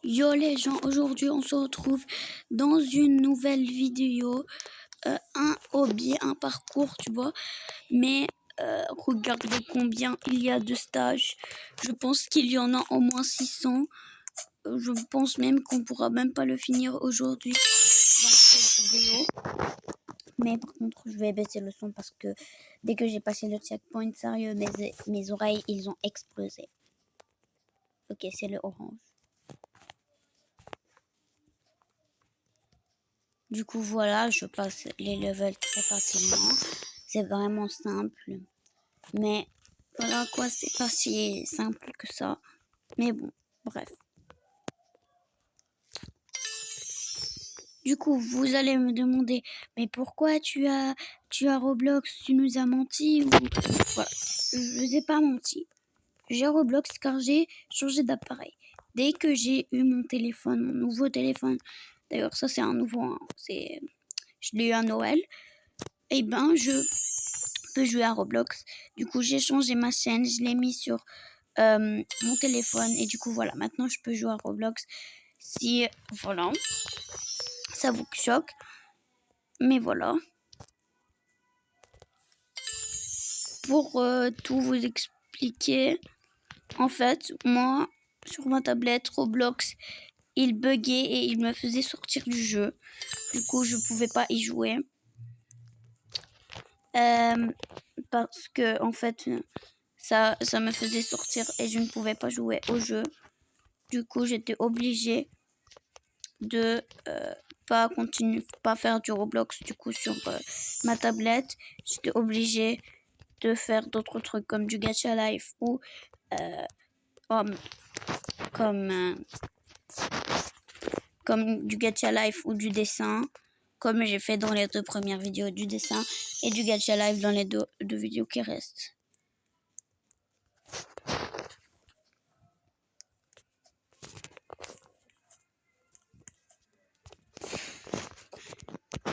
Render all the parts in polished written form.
Yo les gens, aujourd'hui on se retrouve dans une nouvelle vidéo, un hobby, un parcours, tu vois, mais regardez combien il y a de stages, je pense qu'il y en a au moins 600, je pense même qu'on pourra même pas le finir aujourd'hui dans cette vidéo, mais par contre je vais baisser le son parce que dès que j'ai passé le checkpoint, sérieux, mes oreilles ils ont explosé. Ok, c'est le orange. Du coup, voilà, je passe les levels très facilement. C'est vraiment simple. Mais voilà quoi, c'est pas si simple que ça. Mais bon, bref. Du coup, vous allez me demander, mais pourquoi tu as Roblox, tu nous as menti ou... Voilà, je vous ai pas menti. J'ai Roblox car j'ai changé d'appareil. Dès que j'ai eu mon téléphone, mon nouveau téléphone, d'ailleurs ça c'est un nouveau, hein, je l'ai eu à Noël, et ben je peux jouer à Roblox. Du coup j'ai changé ma chaîne, je l'ai mis sur mon téléphone et du coup voilà, maintenant je peux jouer à Roblox. Si voilà, ça vous choque, mais voilà. Pour tout vous expliquer, en fait, moi, sur ma tablette, Roblox, il buguait et il me faisait sortir du jeu. Du coup, je pouvais pas y jouer. Parce que, en fait, ça me faisait sortir et je ne pouvais pas jouer au jeu. Du coup, j'étais obligée de pas faire du Roblox. Du coup, sur ma tablette, j'étais obligée de faire d'autres trucs comme du Gacha Life ou comme du Gacha Life ou du dessin, comme j'ai fait dans les 2 premières vidéos, du dessin et du Gacha Life dans les deux vidéos qui restent.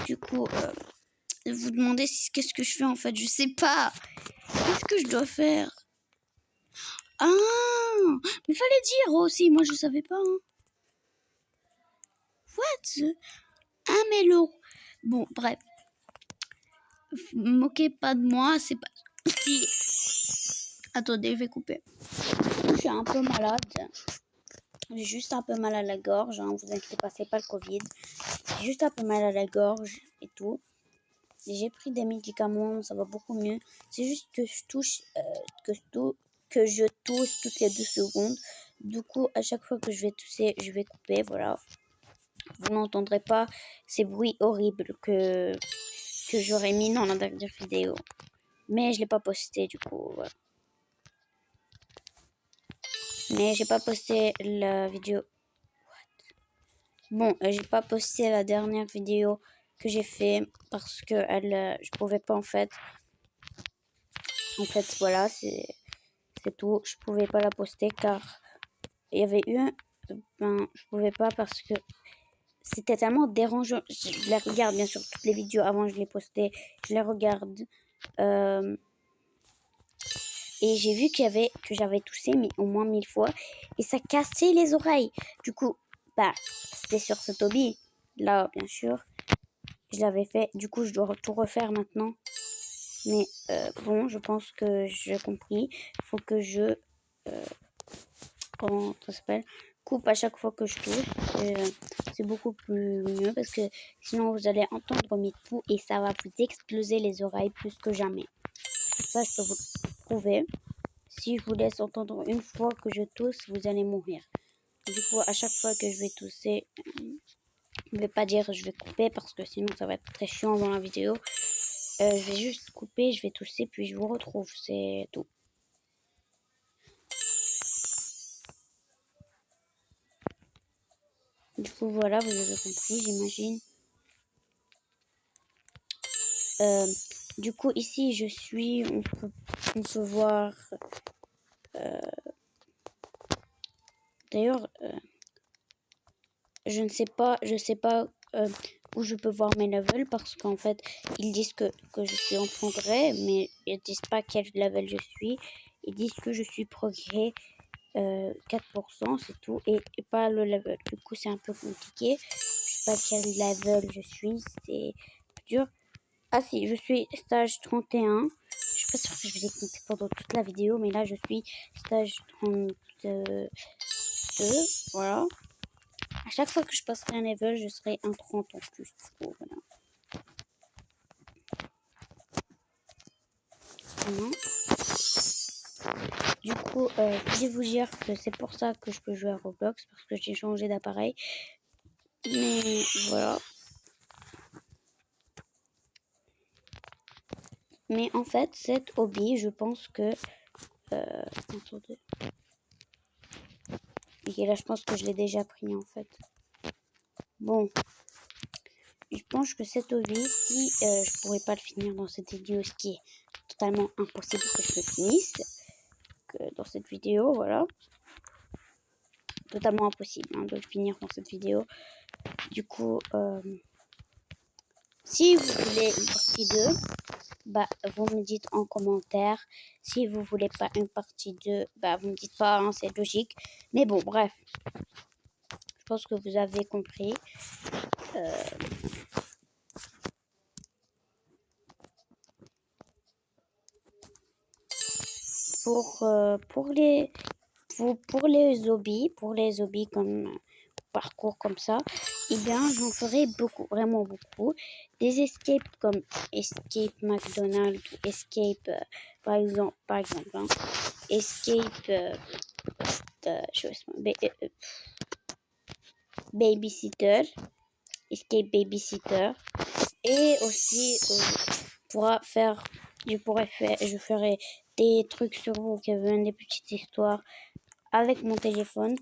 Du coup, vous demandez qu'est-ce que je fais en fait, je sais pas. Qu'est-ce que je dois faire? Ah, mais fallait dire aussi, moi je savais pas. Hein. What? Ah mais le... Bon, bref. Moquez pas de moi, c'est pas... Si... Attendez, je vais couper. Je suis un peu malade. J'ai juste un peu mal à la gorge, hein, vous inquiétez pas, c'est pas le Covid. J'ai juste un peu mal à la gorge et tout. J'ai pris des médicaments, ça va beaucoup mieux. C'est juste que je touche, que je tousse toutes les 2 secondes. Du coup, à chaque fois que je vais tousser, je vais couper, voilà. Vous n'entendrez pas ces bruits horribles que j'aurais mis dans la dernière vidéo. Mais je l'ai pas posté, du coup, voilà. Mais j'ai pas posté la vidéo. Bon, j'ai pas posté la dernière vidéo que j'ai fait parce que je pouvais pas en fait. En fait, voilà, c'est tout. Je pouvais pas la poster car il y avait eu je pouvais pas parce que c'était tellement dérangeant. Je les regarde bien sûr toutes les vidéos avant je les postais. Je les regarde. Et j'ai vu que j'avais toussé mais au moins 1000 fois et ça cassait les oreilles. Du coup, c'était sur ce hobby là, bien sûr. Je l'avais fait. Du coup, je dois tout refaire maintenant. Mais bon, je pense que j'ai compris. Il faut que je... comment ça s'appelle? Coupe à chaque fois que je touche. C'est beaucoup plus mieux parce que sinon vous allez entendre mes poux et ça va vous exploser les oreilles plus que jamais. Ça, je peux vous le prouver. Si je vous laisse entendre une fois que je tousse, vous allez mourir. Du coup, à chaque fois que je vais tousser, je ne vais pas dire je vais couper parce que sinon ça va être très chiant dans la vidéo. Je vais juste couper, je vais tousser, puis je vous retrouve, c'est tout. Du coup, voilà, vous avez compris, j'imagine. Du coup, ici, je suis, on peut voir... D'ailleurs, je sais pas où je peux voir mes levels parce qu'en fait, ils disent que je suis en progrès, mais ils disent pas quel level je suis. Ils disent que je suis progrès 4%, c'est tout, et pas le level. Du coup, c'est un peu compliqué. Je sais pas quel level je suis, c'est dur. Ah si, je suis stage 31. Je suis pas sûre que je vais les compter pendant toute la vidéo, mais là, je suis stage 32. Voilà. À chaque fois que je passerai un level, je serai un 30 en plus. Du coup, voilà. Du coup, je vais vous dire que c'est pour ça que je peux jouer à Roblox, parce que j'ai changé d'appareil. Mais voilà. Mais en fait, cet hobby, je pense que... attendez. Ok, là, je pense que je l'ai déjà pris, en fait. Bon. Je pense que cet hobby, si je pourrais pas le finir dans cette vidéo, ce qui est totalement impossible que je le finisse, que dans cette vidéo, voilà. Totalement impossible hein, de le finir dans cette vidéo. Du coup, si vous voulez une partie 2, bah, vous me dites en commentaire. Si vous voulez pas une partie 2, bah, vous me dites pas, hein, c'est logique. Mais bon, bref. Je pense que vous avez compris. Pour les hobbies comme parcours comme ça, eh bien, j'en ferai beaucoup, vraiment beaucoup. Des escapes comme Escape McDonald's ou Escape, par exemple, hein, Escape, Babysitter, Escape Babysitter, et aussi, je ferai des trucs sur vous, Kevin, des petites histoires avec mon téléphone.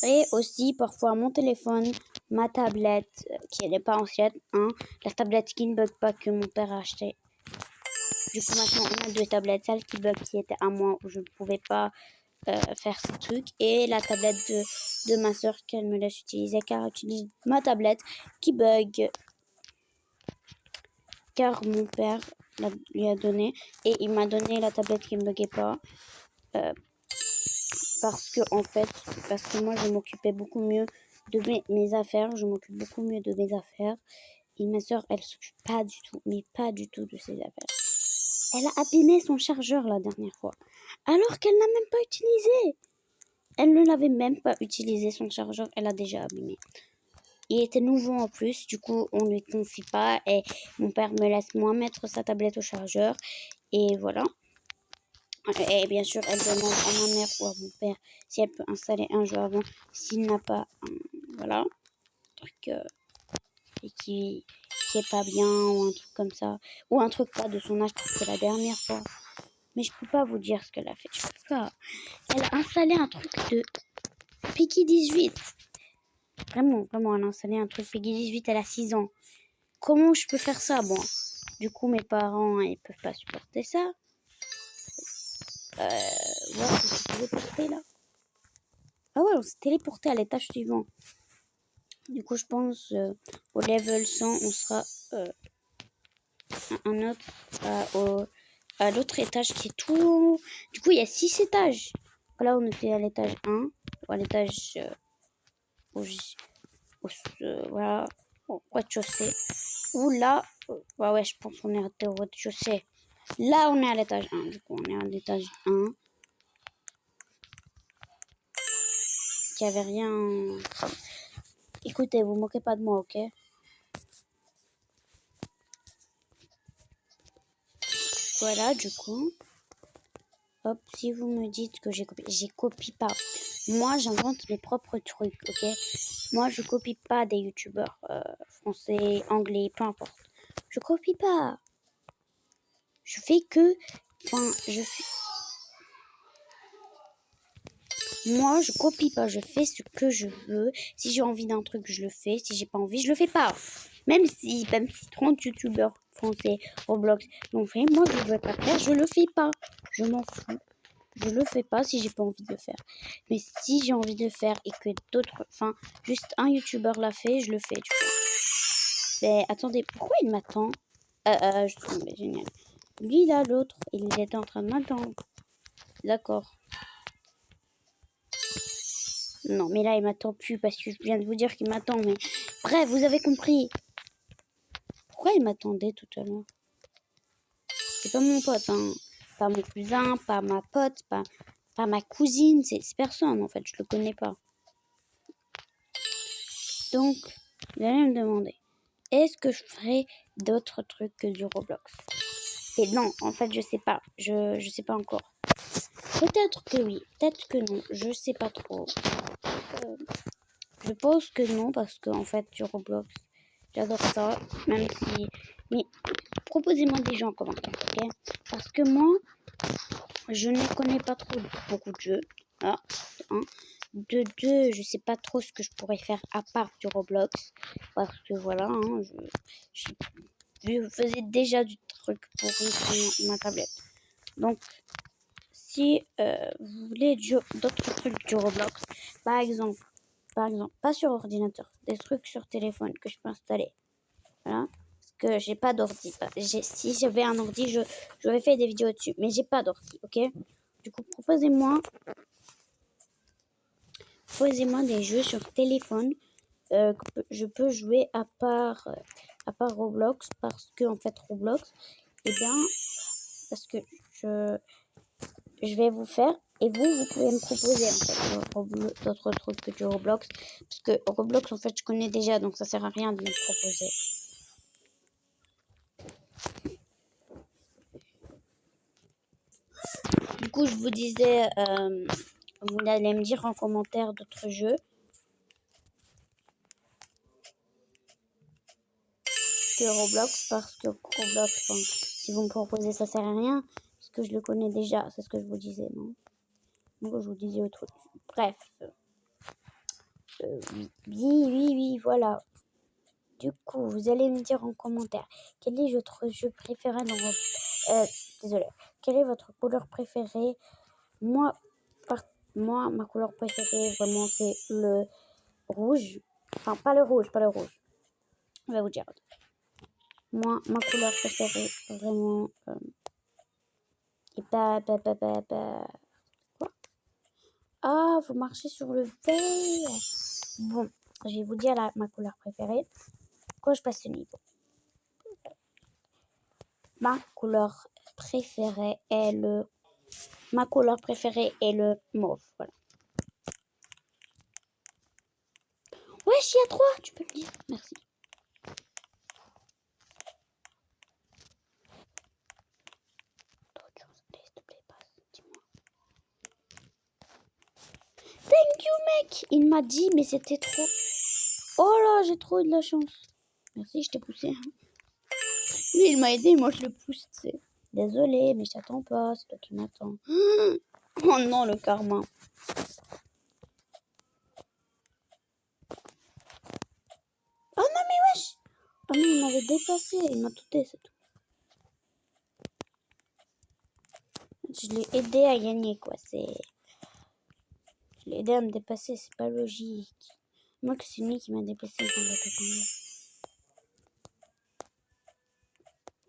Et aussi, parfois, mon téléphone, ma tablette, qui n'est pas ancienne, hein, la tablette qui ne bug pas que mon père a acheté. Du coup, maintenant, on a 2 tablettes, celle qui bug qui était à moi, où je ne pouvais pas faire ces trucs, et la tablette de ma soeur qu'elle me laisse utiliser, car elle utilise ma tablette qui bug, car mon père lui a donné, et il m'a donné la tablette qui ne buguait pas. Parce que moi je m'occupais beaucoup mieux de mes affaires, je m'occupe beaucoup mieux de mes affaires, et ma soeur elle s'occupe pas du tout, mais pas du tout de ses affaires. Elle a abîmé son chargeur la dernière fois, alors qu'elle n'a même pas utilisé. Elle ne l'avait même pas utilisé son chargeur, elle a déjà abîmé. Il était nouveau en plus, du coup on ne lui confie pas, et mon père me laisse moi mettre sa tablette au chargeur, et voilà. Et bien sûr, elle demande à ma mère ou à mon père si elle peut installer un jeu avant, s'il n'a pas, voilà, un truc qui est pas bien, ou un truc comme ça, ou un truc pas de son âge, parce que la dernière fois, mais je peux pas vous dire ce qu'elle a fait, je peux pas. Elle a installé un truc de Peggy 18. Vraiment, elle a installé un truc Peggy 18, elle a 6 ans. Comment je peux faire ça, moi? Du coup, mes parents, ils peuvent pas supporter ça. Voir si c'est téléporté là. Ah ouais, on s'est téléporté à l'étage suivant. Du coup, je pense au level 100, on sera à l'autre étage qui est tout. Du coup, il y a 6 étages. Là, on était à l'étage 1, ou à l'étage voilà, au rez-de-chaussée. Ou là, ouais, je pense qu'on est au rez-de-chaussée. Là, on est à l'étage 1. Du coup, on est à l'étage 1. Il n'y avait rien. Écoutez, vous moquez pas de moi, ok? Voilà, du coup. Hop, si vous me dites que j'ai copie pas. Moi, j'invente mes propres trucs, ok? Moi, je copie pas des youtubeurs français, anglais, peu importe. Je copie pas. Je fais que... Enfin, Moi, je copie pas. Je fais ce que je veux. Si j'ai envie d'un truc, je le fais. Si j'ai pas envie, je le fais pas. Même si 30 youtubeurs français, Roblox l'ont fait, moi, je veux pas faire, je le fais pas. Je m'en fous. Je le fais pas si j'ai pas envie de le faire. Mais si j'ai envie de le faire et que juste un youtubeur l'a fait, je le fais. Du coup. Mais attendez, pourquoi il m'attend? Je trouve génial. Lui là, l'autre, il était en train de m'attendre. D'accord. Non, mais là, il m'attend plus parce que je viens de vous dire qu'il m'attend. Mais bref, vous avez compris. Pourquoi il m'attendait tout à l'heure? C'est pas mon pote, hein. Pas mon cousin, pas ma pote, pas ma cousine. C'est personne, en fait. Je le connais pas. Donc, vous allez me demander, est-ce que je ferai d'autres trucs que du Roblox? Et non, en fait, je sais pas. Je sais pas encore. Peut-être que oui, peut-être que non. Je sais pas trop. Je pense que non, parce que en fait, du Roblox, j'adore ça. Même si... Mais proposez-moi des gens en commentaire, ok? Parce que moi, je ne connais pas trop beaucoup de jeux. Ah, hein. De deux, je sais pas trop ce que je pourrais faire à part du Roblox. Parce que voilà, hein, je faisais déjà du truc pour sur ma tablette. Donc, si vous voulez d'autres trucs du Roblox, par exemple, pas sur ordinateur, des trucs sur téléphone que je peux installer. Voilà. Parce que j'ai pas d'ordi. Si j'avais un ordi, j'aurais fait des vidéos dessus. Mais j'ai pas d'ordi, ok? Du coup, proposez-moi des jeux sur téléphone que je peux jouer à part Roblox. Parce que, en fait, Roblox, eh bien, parce que je vais vous faire et vous pouvez me proposer en fait d'autres trucs que du Roblox parce que Roblox en fait je connais déjà donc ça sert à rien de me proposer. Du coup je vous disais vous allez me dire en commentaire d'autres jeux que Roblox parce que Roblox si vous me proposez ça sert à rien parce que je le connais déjà, c'est ce que je vous disais, non? Donc je vous disais autre chose. Bref. Oui, voilà. Du coup, vous allez me dire en commentaire quel est votre jeu préféré dans votre... désolé. Quelle est votre couleur préférée? Moi, ma couleur préférée, vraiment, c'est le rouge. Enfin, pas le rouge. Je vais vous dire. Moi, ma couleur préférée, vraiment... et Quoi? Ah, vous marchez sur le vert. Bon, je vais vous dire ma couleur préférée. Quand je passe ce niveau. Ma couleur préférée est le mauve. Voilà. Wesh, il y a 3, tu peux le dire. Merci. S'il te plaît, passe. Dis-moi. Thank you, mec. Il m'a dit, mais c'était trop. Oh là, j'ai trop eu de la chance. Merci, je t'ai poussé. Lui, il m'a aidé, moi je le pousse, tu sais. Désolé, mais je t'attends pas, c'est toi qui m'attends. Oh non, le karma. Oh non, mais wesh. Oh non, il m'avait dépassé, il m'a touté, c'est tout. Je l'ai aidé à gagner, quoi. Je l'ai aidé à me dépasser, c'est pas logique. Moi, que c'est lui qui m'a dépassé quand j'étais tombée.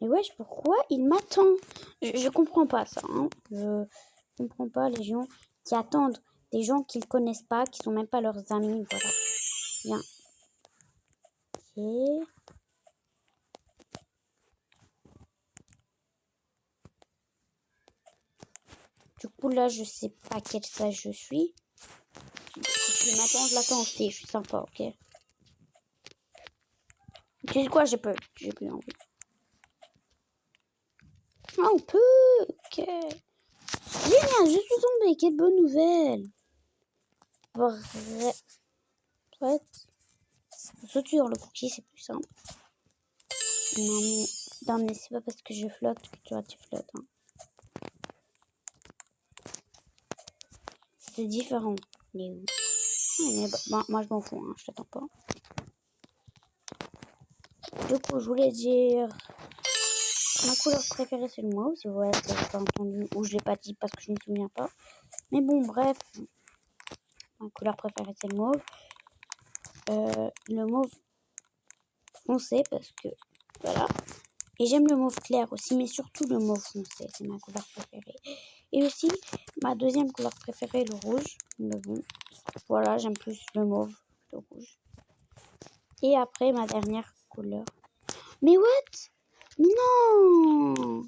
Et wesh, pourquoi il m'attend? Je comprends pas ça, hein. Je comprends pas les gens qui attendent des gens qu'ils connaissent pas, qui sont même pas leurs amis, voilà. Bien. Ok. Du coup, là, je sais pas quel stage je suis. Si maintenant je l'attends aussi, je suis sympa, ok. Tu sais quoi, j'ai plus envie. Ah, on peut, ok. Génial, je suis tombée, quelle bonne nouvelle. Bref. Sauter dans le cookie, c'est plus simple. Non mais c'est pas parce que je flotte que tu flottes. Hein. C'est différent. Mais moi je m'en fous, hein, je t'attends pas. Du coup, je voulais dire... Ma couleur préférée, c'est le mauve, si vous l'avez pas entendu, ou je l'ai pas dit parce que je me souviens pas. Mais bon, bref. Ma couleur préférée, c'est le mauve. Le mauve foncé, parce que... Voilà. Et j'aime le mauve clair aussi, mais surtout le mauve foncé, c'est ma couleur préférée. Et aussi, ma deuxième couleur préférée, le rouge. Mais bon, voilà, j'aime plus le mauve que le rouge. Et après, ma dernière couleur. Mais what? Mais non!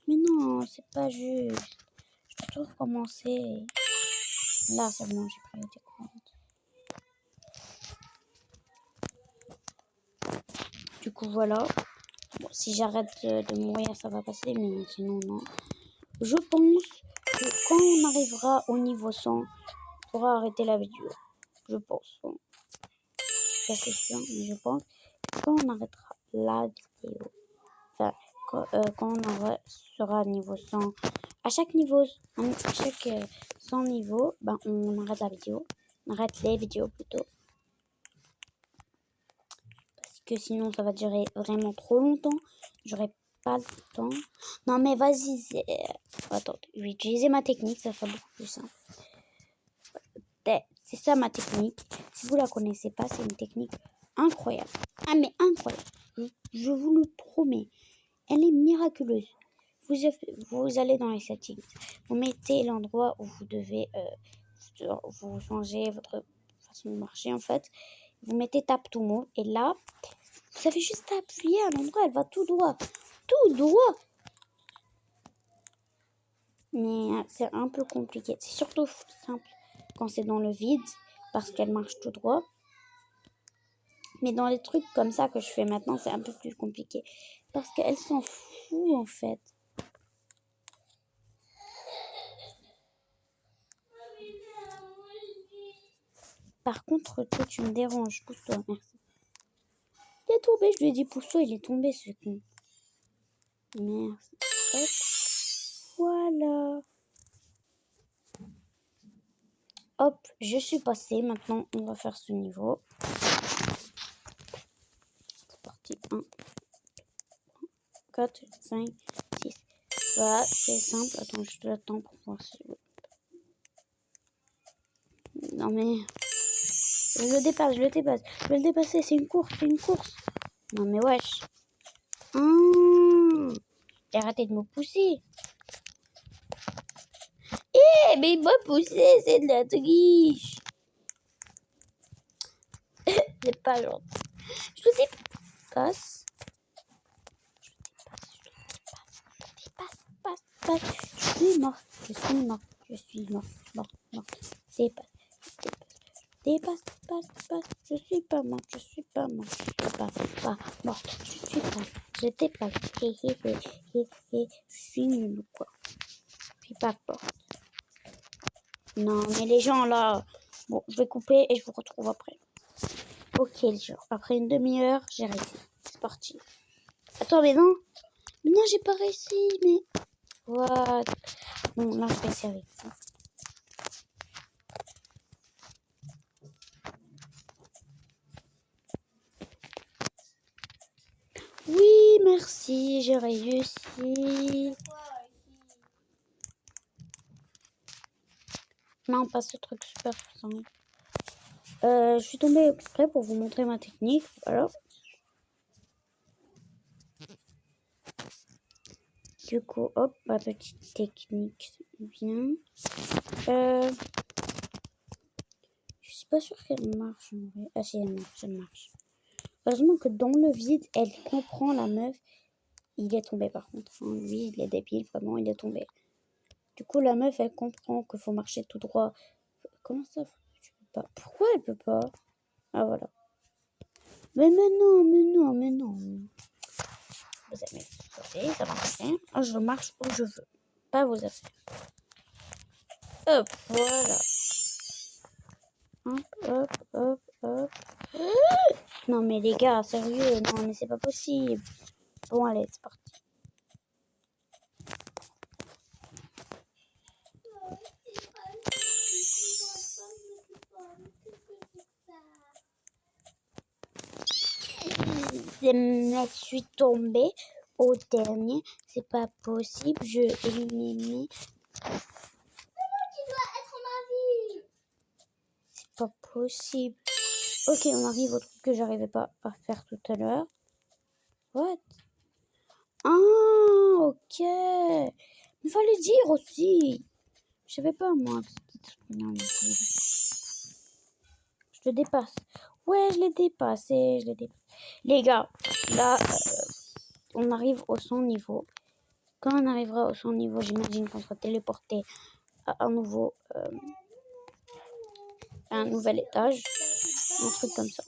Mais non, c'est pas juste. Je dois tout recommencer. Là, c'est bon, j'ai pris les décomptes. Du coup, voilà. Bon, si j'arrête de mourir, ça va passer, mais sinon, non. Je pense que quand on arrivera au niveau 100, on pourra arrêter la vidéo. Je pense. Bon, ça c'est sûr, mais je pense que quand on arrêtera la vidéo, enfin, quand on sera à niveau 100, à chaque niveau, à chaque 100 niveaux, ben, on arrête la vidéo. On arrête les vidéos plutôt. Parce que sinon, ça va durer vraiment trop longtemps. J'aurai pas le temps. Non, mais vas-y. Attends, je vais utiliser ma technique, ça sera beaucoup plus simple. C'est ça ma technique. Si vous la connaissez pas, c'est une technique incroyable. Ah, mais incroyable. Je vous le promets. Elle est miraculeuse. Vous allez dans les settings. Vous mettez l'endroit où vous devez vous changer votre façon de marcher en fait. Vous mettez tap to move et là, vous avez juste à appuyer à l'endroit, elle va tout droit. Tout droit. Mais c'est un peu compliqué. C'est surtout simple quand c'est dans le vide parce qu'elle marche tout droit. Mais dans les trucs comme ça que je fais maintenant, c'est un peu plus compliqué. Parce qu'elle s'en fout en fait. Par contre, toi, tu me déranges. Pousse-toi, merci. Il est tombé, je lui ai dit pousse-toi, il est tombé ce con. Merci. Hop. Voilà. Hop, je suis passée. Maintenant, on va faire ce niveau. C'est parti. 1, 4, 5, 6. Voilà, c'est simple. Attends, je te l'attends pour voir si... Non mais... Je le dépasse, je le dépasse. Je vais le dépasser, c'est une course, c'est une course. Non mais wesh. Arrêtez de me pousser. Eh, mais me pousser, c'est de la triche. C'est pas gentil. Je le dépasse. Passe. Je suis mort. Je suis mort. Dépasse. Je suis pas mort. Je suis pas mort. Je dépasse. Je suis nul quoi. Je suis pas fort. Non, mais les gens là. Bon, je vais couper et je vous retrouve après. Ok, les gens. Après une demi-heure, j'ai réussi. C'est parti. Attends, mais non. Mais non, j'ai pas réussi, mais... What? Bon, là, je vais essayer avec ça. Oui, merci, j'ai réussi. Non, pas ce truc super simple. Je suis tombée exprès pour vous montrer ma technique. Voilà. Du coup, hop, ma petite technique vient. Je suis pas sûre qu'elle marche en vrai. Ah si, elle marche. Heureusement que dans le vide, elle comprend la meuf. Il est tombé par contre. Hein. Lui, il est débile, vraiment, il est tombé. Du coup, la meuf, elle comprend qu'il faut marcher tout droit. Comment ça? Tu peux pas. Pourquoi elle peut pas? Ah, voilà. Mais non. Vous avez ça marche bien. Oh, je marche où je veux. Pas vos affaires. Hop, voilà. Hop. Non, mais les gars, sérieux, non, mais c'est pas possible. Bon, allez, c'est parti. Je suis tombée au dernier. C'est pas possible. Je éliminé. C'est pas possible. Ok, on arrive au truc que j'arrivais pas à faire tout à l'heure. What? Ah, ok. Il fallait dire aussi. Je savais pas, moi. Je le dépasse. Ouais, je l'ai dépassé. Les gars, là, on arrive au 100 niveau. Quand on arrivera au 100 niveau, j'imagine qu'on sera téléporté à un nouvel étage. Un truc comme ça.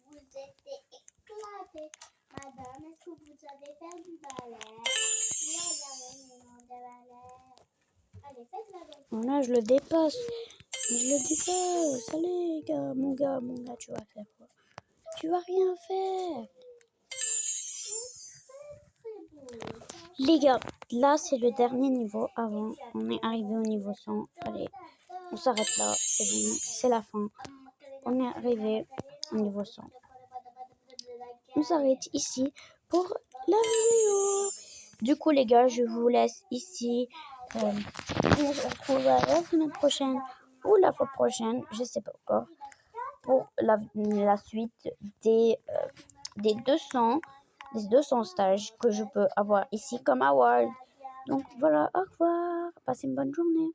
Vous êtes éclaté. Madame, est-ce que vous avez fait du balai? Oui, j'avais mis mon balai. Allez, faites-la donc. Voilà, je le dépasse. Je le dépasse. Allez, gars, mon gars, tu vas faire quoi? Tu vas rien faire. Les gars, là, c'est le dernier niveau avant. On est arrivé au niveau 100. Allez, on s'arrête là. C'est bon, c'est la fin. On est arrivé au niveau 100. On s'arrête ici pour la vidéo. Du coup, les gars, je vous laisse ici. On se retrouve la semaine prochaine ou la fois prochaine, je sais pas encore, pour la suite des 200 stages que je peux avoir ici comme award. Donc voilà, au revoir. Passez une bonne journée.